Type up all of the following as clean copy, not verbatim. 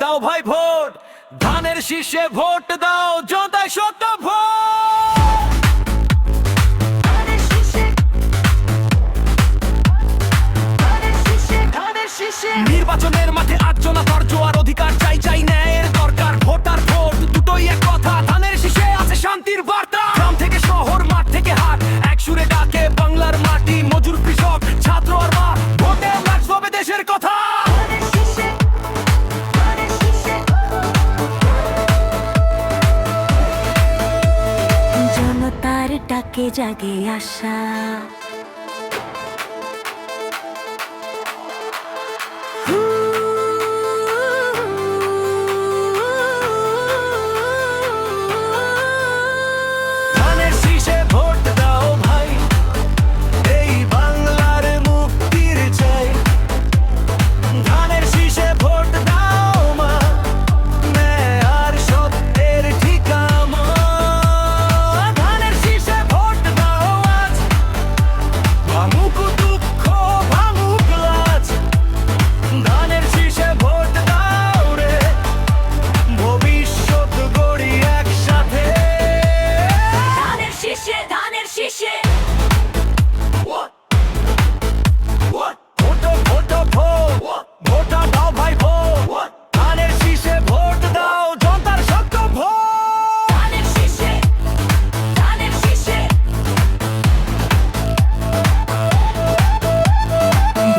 দাও ভাই ভোট, ধানের শীষে ভোট দাও, জনতায় সত্য ভোট। নির্বাচনের মাঠে আটজনা তর্জোয়ার অধিকার চাই, চাই ন্যায়ের দরকার। ভোটার ভোট দুটোই এক কথা, ধানের শীষে আছে শান্তির বার্তা। গ্রাম থেকে শহর, মাঠ থেকে হাট, এক সুরে ডাকে বাংলার মাটি। মজুর, কৃষক, ছাত্র আর মা, ভোটে লাগবে দেশের কথা। জনতার ডাকে জাগে আশা, ধানের শীষে ভোট দাও ভাই, এই বাংলার মুক্তির চাই। ধানের শীষে ভোট দাও মা, ন্যায় আর সত্যের ঠিকানা। ধানের শীষে ভোট দাও আজ, ভাঙুক দুঃখ ভাঙুক লাজ। ধানের শীষে ভোট দাও রে, ভবিষ্যৎ গড়ি একসাথে। ধানের শীষে, ধানের শীষে ভোট ভোট ভোট, ভোটা দাও ভাই ভোট, ধানের শীষে ভোট দাও, জনতার সত্য ভোট। ধানের শীষে, ধানের শীষে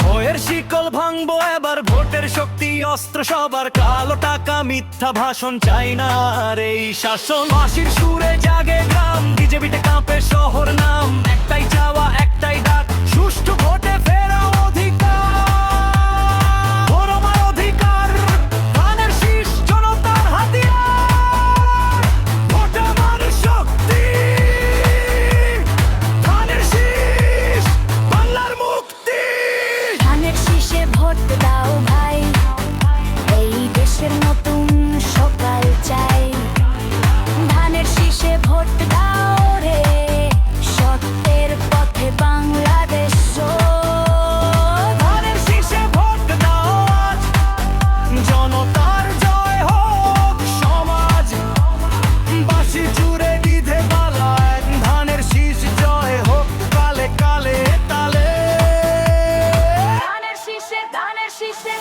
ভয়ের শিকল ভাঙবো এবার, ভোটের শক্তি অস্ত্র সবার। কালো টাকা মিথ্যা ভাষণ চাই না আর এই শাসন। বাঁশির সুরে জাগে গ্রাম, বিজেপিতে কাঁপে শহর নাম। একটাই চাওয়া, একটাই ডাক, সুষ্ঠু ভোটে ফেরা অধিকার। ভোট আমার অধিকার, ধানের শীষ জনতার হাতিয়ার। ভোট আমার শক্তি, ধানের শীষ বাংলার মুক্তি। ধানের শীষে ভোট দাও ভাই, এই দেশের নতুন সকাল চাই। ধানের শীষে ভোট দাও রে, সত্যের পথে বাংলাদেশ। ধানের শীষে ভোট দাও আজ, জনতার জয় হোক সমাজ। বাঁশি জুড়ে বিধে বালায়, ধানের শীষ জয় হোক কালে কালে তালে। ধানের শীষে, ধানের শীষে